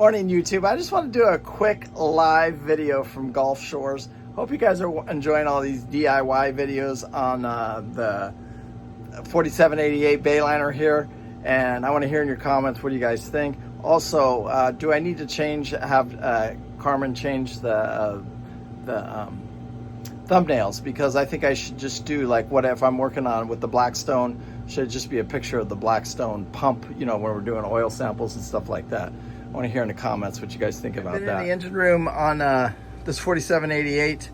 Morning YouTube. I just want to do a quick live video from Gulf Shores. Hope you guys are enjoying all these DIY videos on the 4788 Bayliner here, and I want to hear in your comments what do you guys think. Also, do I need to have Carmen change the thumbnails, because I think I should just do like what if I'm working on with the Blackstone, should just be a picture of the Blackstone pump, you know, when we're doing oil samples and stuff like that. I want to hear in the comments what you guys think about that. In the engine room on this 4788,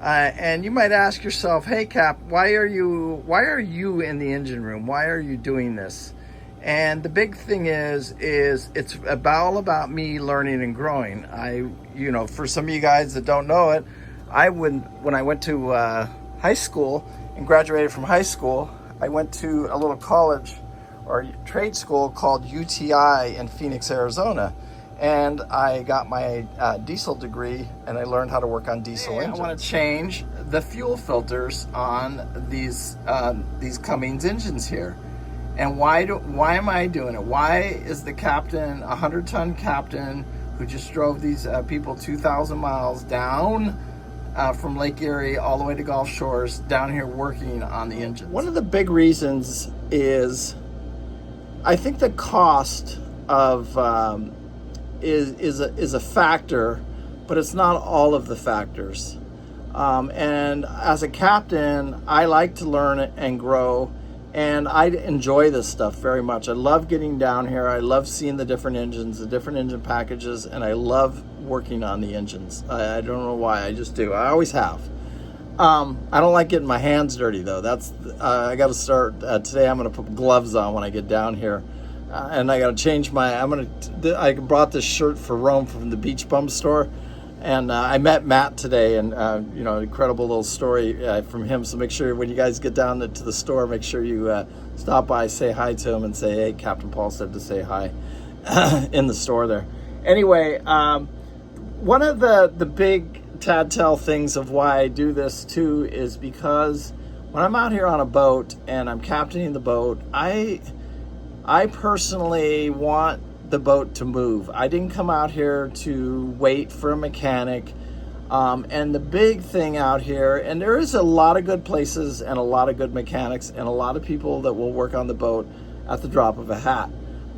and you might ask yourself, hey Cap, why are you in the engine room? Why are you doing this? And the big thing is it's all about me learning and growing. You know, for some of you guys that don't know it, when I went to high school and graduated from high school, I went to a little college or trade school called UTI in Phoenix, Arizona. And I got my diesel degree, and I learned how to work on diesel engines. I want to change the fuel filters on these Cummins engines here. And why am I doing it? Why is the captain, a 100-ton captain who just drove these people 2,000 miles down from Lake Erie all the way to Gulf Shores down here working on the engines? One of the big reasons is I think the cost of is a factor, but it's not all of the factors. And as a captain, I like to learn and grow, and I enjoy this stuff very much. I love getting down here. I love seeing the different engines, the different engine packages, and I love working on the engines. I don't know why, I just do. I always have. I don't like getting my hands dirty though. That's I got to start today. I'm going to put gloves on when I get down here, and I got to change my. I brought this shirt for Rome from the Beach Bum store, and I met Matt today, and you know, incredible little story from him. So make sure when you guys get down to the store, make sure you stop by, say hi to him, and say, hey, Captain Paul said to say hi in the store there. Anyway, one of the big telltale things of why I do this too is because when I'm out here on a boat and I'm captaining the boat, I personally want the boat to move. I didn't come out here to wait for a mechanic. And the big thing out here, and there is a lot of good places and a lot of good mechanics and a lot of people that will work on the boat at the drop of a hat.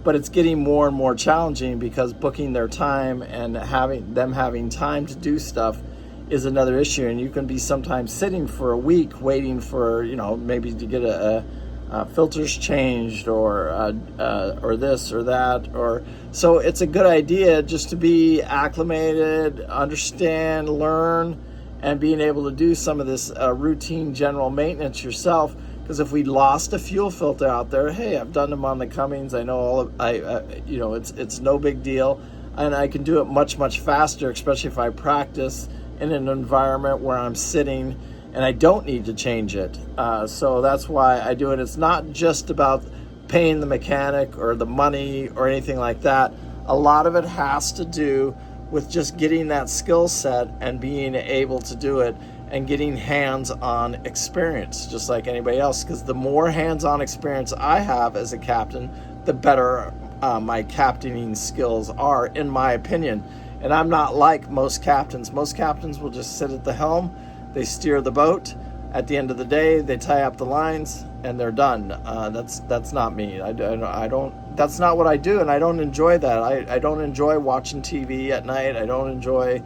But it's getting more and more challenging because booking their time and having time to do stuff is another issue. And you can be sometimes sitting for a week waiting for, you know, maybe to get a filters changed or this or that, or so it's a good idea just to be acclimated, understand, learn, and being able to do some of this routine general maintenance yourself. Because if we lost a fuel filter out there, hey, I've done them on the Cummins. I know you know, it's no big deal, and I can do it much faster, especially if I practice in an environment where I'm sitting and I don't need to change it. So that's why I do it. It's not just about paying the mechanic or the money or anything like that. A lot of it has to do with just getting that skill set and being able to do it and getting hands-on experience, just like anybody else. Because the more hands-on experience I have as a captain, the better my captaining skills are, in my opinion. And I'm not like most captains. Most captains will just sit at the helm, they steer the boat. At the end of the day, they tie up the lines and they're done. That's not me. I don't. That's not what I do, and I don't enjoy that. I don't enjoy watching TV at night. I don't enjoy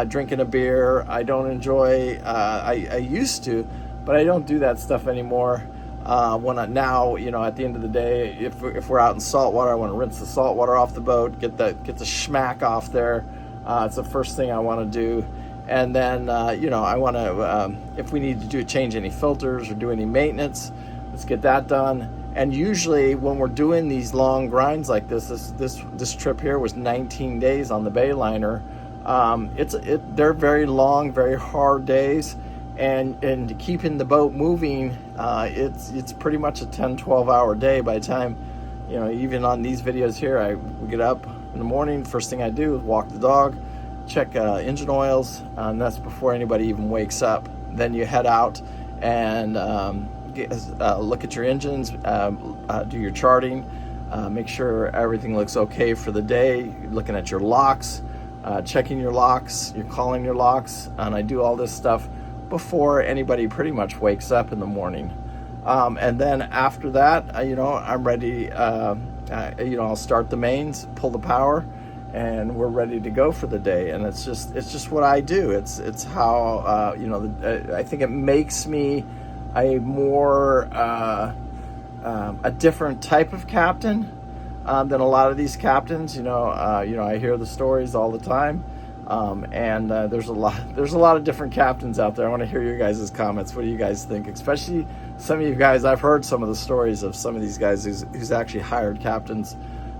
drinking a beer. I don't enjoy. I used to, but I don't do that stuff anymore. Now, you know, at the end of the day, if we're out in salt water, I want to rinse the salt water off the boat, get the schmack off there. It's the first thing I want to do. And then, you know, I want to, if we need to change any filters or do any maintenance, let's get that done. And usually when we're doing these long grinds like this trip here was 19 days on the Bayliner. They're very long, very hard days. And keeping the boat moving, it's pretty much a 10-12 hour day by the time, you know, even on these videos here, we get up in the morning, first thing I do is walk the dog, check engine oils, and that's before anybody even wakes up. Then you head out and look at your engines, do your charting, make sure everything looks okay for the day, looking at your locks, checking your locks, you're calling your locks, and I do all this stuff before anybody pretty much wakes up in the morning. And then after that, I'm ready, I'll start the mains, pull the power, and we're ready to go for the day. And it's just what I do. It's how, I think it makes me a more, a different type of captain than a lot of these captains. I hear the stories all the time, and there's a lot of different captains out there. I want to hear your guys' comments. What do you guys think? Especially some of you guys, I've heard some of the stories of some of these guys who's actually hired captains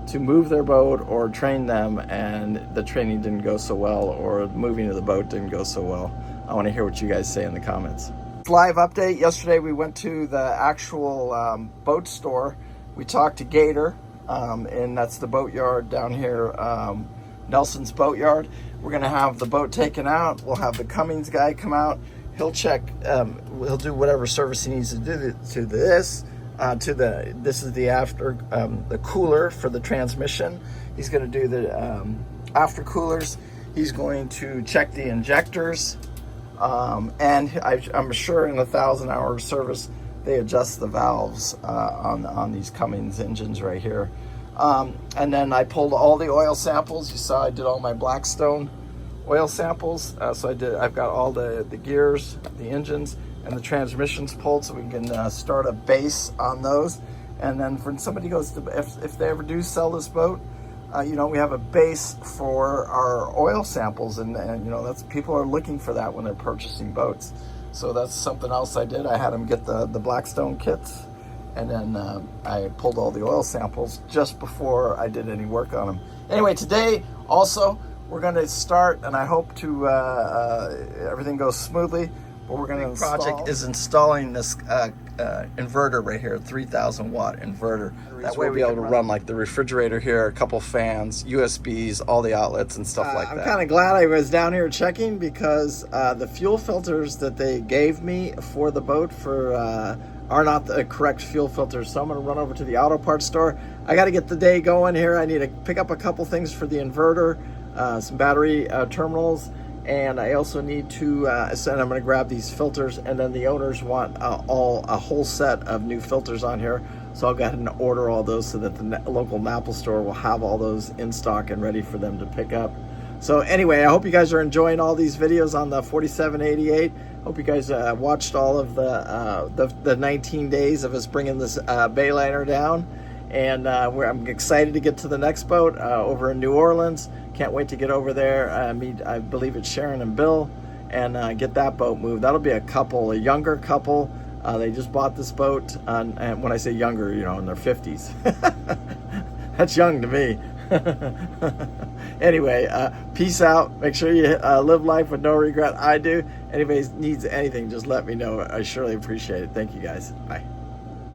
to move their boat or train them, and the training didn't go so well, or moving to the boat didn't go so well. I want to hear what you guys say in the comments. Live update. Yesterday we went to the actual boat store. We talked to Gator, and that's the boatyard down here, Nelson's Boatyard. We're gonna have the boat taken out. We'll have the Cummins guy come out. He'll check, he'll do whatever service he needs to do to this. This is the after, the cooler for the transmission. He's gonna do the after coolers. He's going to check the injectors. And I'm sure in a 1,000-hour service, they adjust the valves on these Cummins engines right here. And then I pulled all the oil samples. You saw I did all my Blackstone oil samples. I've got all the gears, the engines, and the transmissions pulled, so we can start a base on those. And then when somebody goes to, if they ever do sell this boat, we have a base for our oil samples, and that's, people are looking for that when they're purchasing boats. So that's something else I did. I had them get the Blackstone kits, and then I pulled all the oil samples just before I did any work on them. Anyway, today also we're going to start, and I hope to everything goes smoothly. But we're going to install. Project is installing this inverter right here, 3,000 watt inverter. That way we'll be able to run like the refrigerator here, a couple fans, USBs, all the outlets and stuff like that. I'm kind of glad I was down here checking, because the fuel filters that they gave me for the boat are not the correct fuel filters. So I'm going to run over to the auto parts store. I got to get the day going here. I need to pick up a couple things for the inverter, some battery terminals. And I also need to, I'm going to grab these filters, and then the owners want a whole set of new filters on here. So I'll go ahead and order all those so that the local Maple store will have all those in stock and ready for them to pick up. So anyway, I hope you guys are enjoying all these videos on the 4788. Hope you guys watched all of the 19 days of us bringing this Bayliner down. And I'm excited to get to the next boat over in New Orleans. Can't wait to get over there. I believe it's Sharon and Bill, and get that boat moved. That'll be a younger couple. They just bought this boat, and when I say younger, in their 50s. That's young to me. Anyway, peace out. Make sure you live life with no regret. I do. Anybody needs anything, just let me know. I surely appreciate it. Thank you guys. Bye.